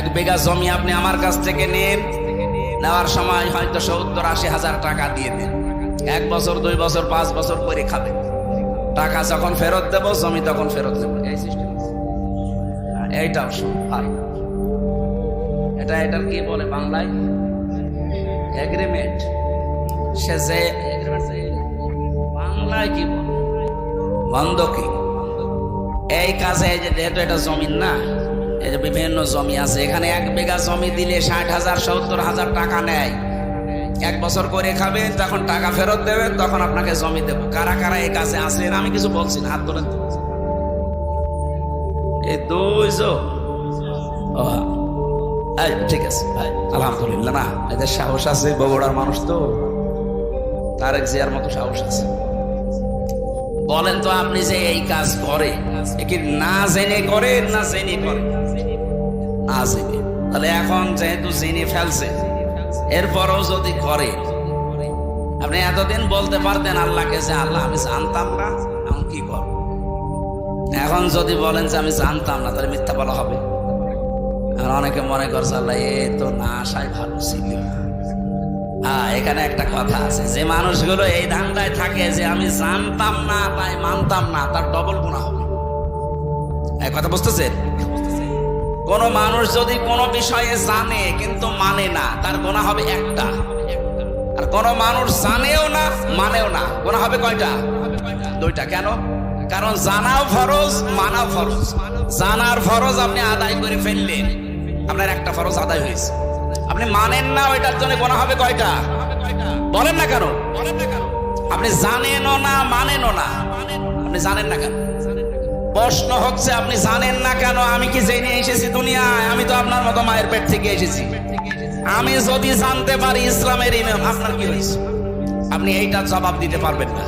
এক বিঘা জমি আপনি আমার কাছ থেকে নেন, নেওয়ার সময় হয়তো 70-80 হাজার টাকা দিয়ে দেন। 1 বছর 2 বছর 5 বছর করে খাবেন, টাকা যখন ফেরত দেব জমি তখন ফেরত দেব। এই সিস্টেম এইটাও ভাই, এটার কি বলে বাংলায়? এগ্রিমেন্ট। সে যে বাংলায় কি বলে? বন্ধকি। এই কাজে যেহেতু এটা জমিন না, এই যে বিভিন্ন জমি আছে, এখানে 1 বিঘা জমি দিলে 60,000 70,000 টাকা নেয়। 1 বছর করে খাবেন, তখন টাকা ফেরত দেবেন, তখন আপনাকে জমি দেব। কারা কারা এই কাজে আছেন আমি কিছু বলছি না, হাত তোলেন। এই ঠিক আছে ভাই, আলহামদুলিল্লাহ। না এদের সাহস আছে, বগুড়ার মানুষ তো, তারেক জিয়ার মতো সাহস আছে। বলেন তো আপনি যে এই কাজ করে, কি না জেনে করেন না জেনে করেন? না জেনে। তাহলে এখন যেহেতু জেনে ফেলছে, এরপরও যদি করে, আপনি এতদিন বলতে পারতেন আল্লাহকে যে আল্লাহ আমি জানতাম না, এখন কি কর? এখন যদি বলেন যে আমি জানতাম না, তাহলে মিথ্যা বলা হবে। অনেকে মনে করছে আল্লাহ এ তো না আসাই ভালো ছিল। এখানে একটা কথা আছে, যে মানুষগুলো এই ধান্দায় থাকে যে আমি জানতাম না তাই মানতাম না, তার ডবল গুনাহ হবে। এই কথা বুঝতেছেন? কোন মানুষ যদি কোনো বিষয়ে জানে কিন্তু মানে না, তার গুনাহ হবে একটা। আর কোন মানুষ জানেও না মানেও না, গুনাহ হবে কয়টা? 2টা। কেন? কারণ জানাও ফরজ, মানাও ফরজ। জানার ফরজ আপনি আদায় করে ফেললেন, আপনার একটা ফরজ আদায় হয়েছে। আপনি মানেন না, ওইটার জন্য গুনাহ হবে কয়টা? বলেন না কেন? আপনি জানেনও না মানেনও না, আপনি জানেন না কেন? প্রশ্ন হচ্ছে আপনি জানেন না কেন? আমি কি জেনে এসেছি দুনিয়ায়? আমি তো আপনার মতো মায়ের পেট থেকে এসেছি। আমি যদি জানতে পারি ইসলামের ইমাম, আপনার কি হয়েছে? আপনি এইটা জবাব দিতে পারবেন না।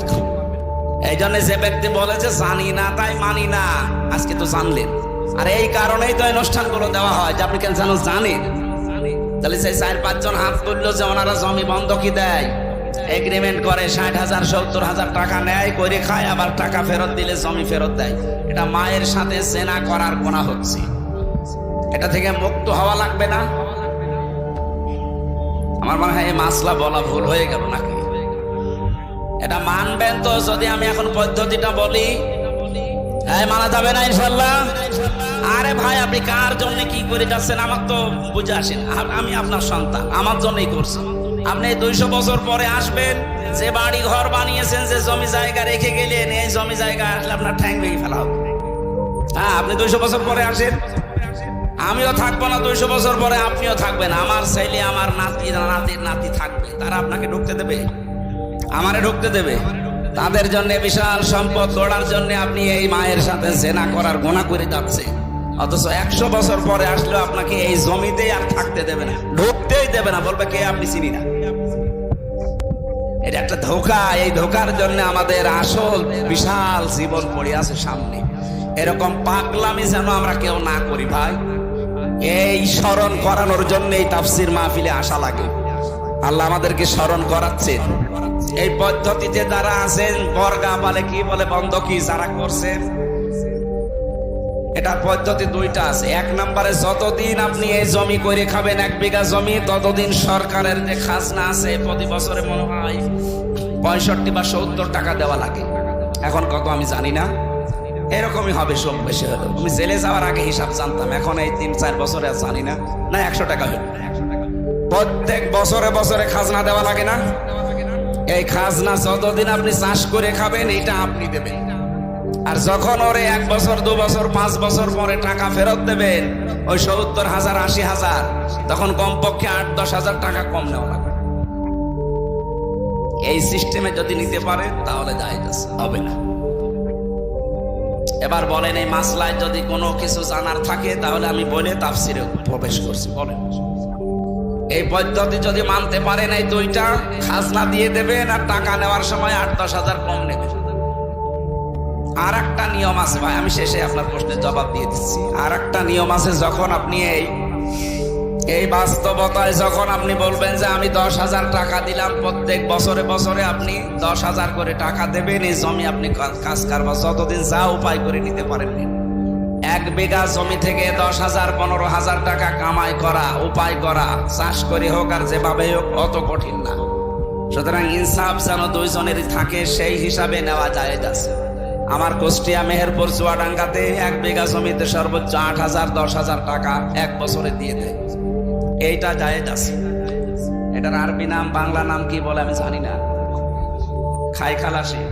এই জন্য যে ব্যক্তি বলেছে জানি না তাই মানি না, আজকে তো জানলেন। আর এই কারণেই তো অনুষ্ঠানগুলো দেওয়া হয় যে আপনি কেন জানেন। তাহলে সেই 4-5 জন হাত তুললো যে ওনারা জমি বন্ধকি দেয়, এগ্রিমেন্ট করে, 60,000 70,000 টাকা নেয়, করে খায়, আবার টাকা ফেরত দিলে জমি ফেরত দেয়। এটা মায়ের সাথে জেনা করার গুনাহ হচ্ছে। এটা থেকে মুক্ত হওয়া লাগবে না? আমার মনে হয় এই মাসলা বলা ভুল হয়ে গেল নাকি? এটা মানবেন তো যদি আমি এখন পদ্ধতিটা বলি? মানা যাবে না ইনশাল্লাহ? আরে ভাই আপনি কার জন্য কি করে যাচ্ছেন আমার তো বুঝে আসেন। আমি আপনার সন্তান, আমার জন্যই করছেন। আপনি 200 বছর পরে আসবেন, যে বাড়ি ঘর বানিয়েছেন, যে জমি জায়গা রেখে গেলেন, এই জমি জায়গা আসলে আপনার ঠ্যাং ভেঙে ফেলা হবে। আপনি 200 বছর পরে আসেন, আমিও থাকবো না 200 বছর পরে, আপনিও থাকবেন। আমার ছেলে, আমার নাতি, নাতির নাতি থাকবে, তারা আপনাকে ঢুকতে দেবে? আমারে ঢুকতে দেবে? তাদের জন্য বিশাল সম্পদ গড়ার জন্য আপনি এই মায়ের সাথে জেনা করার গুনাহ করে যাচ্ছে। অথচ 100 বছর পরে আসলেও আপনাকে এই জমিতেই আর থাকতে দেবে না, ঢুকতেই দেবে না, বলবে কে আপনি চিনি না। এটা একটা ধোঁকা। এই ধোঁকার জন্য আমাদের আসল বিশাল জীবন পড়ে আছে সামনে। এরকম পাগলামি যেন আমরা কেউ না করি ভাই। এই স্মরণ করানোর জন্য এই তাফসীর মাহফিলে আসা লাগে। আল্লাহ আমাদেরকে স্মরণ করাচ্ছেন। এই পদ্ধতিতে যারা আছেন, বর্গা বলে কি বলে বন্ধকি যারা করছেন, এটা পদ্ধতি 2টা আছে। 1 নম্বরে যতদিন আপনি এই জমি করে খাবেন, 1 বিঘা জমি, ততদিন সরকারের যে খাজনা আছে প্রতি বছরে মনে হয় 65 বা 70 টাকা দেওয়া লাগে। এখন কত আমি জানি না, এরকমই হবে সব বেশি হলো। আমি জেলে যাওয়ার আগে হিসাব জানতাম, এখন এই 3-4 বছরে আর জানি না। 100 টাকা হলো। প্রত্যেক বছরে বছরে খাজনা দেওয়া লাগে না? এই খাজনা যতদিন আপনি চাষ করে খাবেন এটা আপনি দেবেন। আর যখন ওরে 1 বছর 2 বছর 5 বছর পরে টাকা ফেরত দেবেন, ওই 70,000 80,000, তখন কমপক্ষে 8-10 হাজার টাকা কম নেওয়া লাগবে। এই সিস্টেমে যদি নিতে পারে তাহলে জায়েজ আছে, হবে না। এবার বলেন এই মাসলায় যদি কোনো কিছু জানার থাকে তাহলে আমি বলে তাফসিরে প্রবেশ করছি। বলেন এই পদ্ধতি যদি মানতে পারেন, এই 2টা খাজনা দিয়ে দেবেন আর টাকা নেওয়ার সময় 8-10 হাজার কম নেবেন। আর একটা নিয়ম আছে ভাই, আমি শেষে আপনার প্রশ্নের জবাব দিয়ে দিচ্ছি। আর একটা নিয়ম আছে, যখন আপনি এই বাস্তবতায় যখন আপনি বলবেন যে আমি 10,000 টাকা দিলাম, প্রত্যেক বছরে বছরে আপনি 10,000 করে টাকা দেবেন, এই জমি আপনি কাজ কারবার যতদিন যা উপায় করে নিতে পারেন, এক বিঘা জমি থেকে 10,000 15,000 টাকা কামাই করা, উপায় করা, চাষ করে হোক আর যেভাবে হোক অত কঠিন না। সুতরাং ইনসাফ যেন দুইজনেরই থাকে সেই হিসাবে নেওয়া জায়েজ আছে। আমার কুষ্টিয়া মেহেরপুর চুয়াডাঙ্গাতে এক বিঘা জমিতে সর্বোচ্চ 8,000 10,000 টাকা এক বছরে দিয়ে দেয়, এইটা জায়েজ আছে। এটার আরবি নাম বাংলা নাম কি বলে আমি জানি না, খাই খালাসি।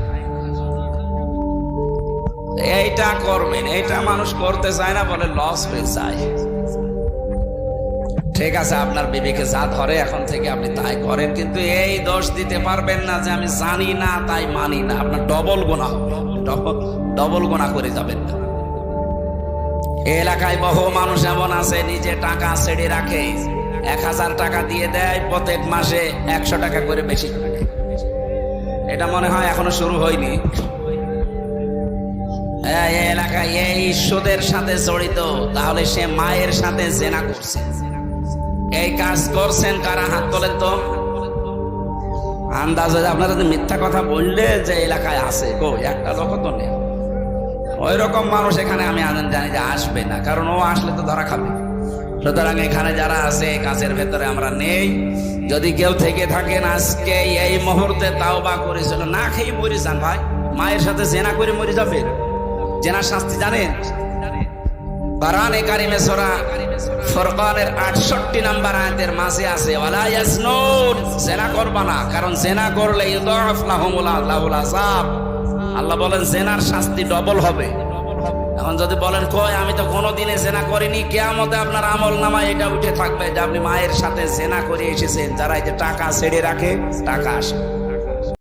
এইটা করবেন, এইটা মানুষ করতে চায় না বলে লস হয়ে যায়। ঠিক আছে, আপনার বিবেকে যা ধরে এখন থেকে আপনি তাই করেন, কিন্তু এই দোষ দিতে পারবেন না যে আমি জানি না তাই মানি না। আপনার ডবল গুনাহ, ডবল গুনাহ করে যাবেন না। এই এলাকায় বহু মানুষ এমন আছে নিজে টাকা ছেড়ে রাখে, 1,000 টাকা দিয়ে দেয়, প্রত্যেক মাসে 100 টাকা করে বেশি। এটা মনে হয় এখনো শুরু হয়নি। এই এলাকায় এই সুদের সাথে জড়িত, তাহলে সে মায়ের সাথে জেনা করছে। এই কাজ করছেন কারা, হাত তোলেন তো। আন্দাজে আপনারা মিথ্যা কথা বললে যে এলাকায় আছে, একটা লোক তো নেই। ওই রকম মানুষ এখানে আমি জানি যে আসবে না, কারণ ও আসলে তো ধরা খাবে। সুতরাং এখানে যারা আছে কাজের ভেতরে আমরা নেই। যদি কেউ থেকে থাকেন আজকে এই মুহূর্তে তাওবা করেছিল, না খেয়ে মরে যান ভাই। মায়ের সাথে জেনা করে মরে যাবেন, জেনার শাস্তি জানেন? কোরআনে কারিমে সূরা ফুরকানের 68 নম্বর আয়াতের মাঝে আছে ওয়ালা ইয়াজনুন, জেনা করবা না, কারণ জেনা করলে ইউদাফ লাহুমুল আযাব। আল্লাহ বলেন জেনার শাস্তি ডবল হবে। এখন যদি বলেন কই আমি তো কোনোদিনে জেনা করিনি, কিয়ামতে আপনার আমল নামায় এটা উঠে থাকবে যে আপনি মায়ের সাথে জেনা করে এসেছেন। যারা এই যে টাকা ছেড়ে রাখে, টাকা আসে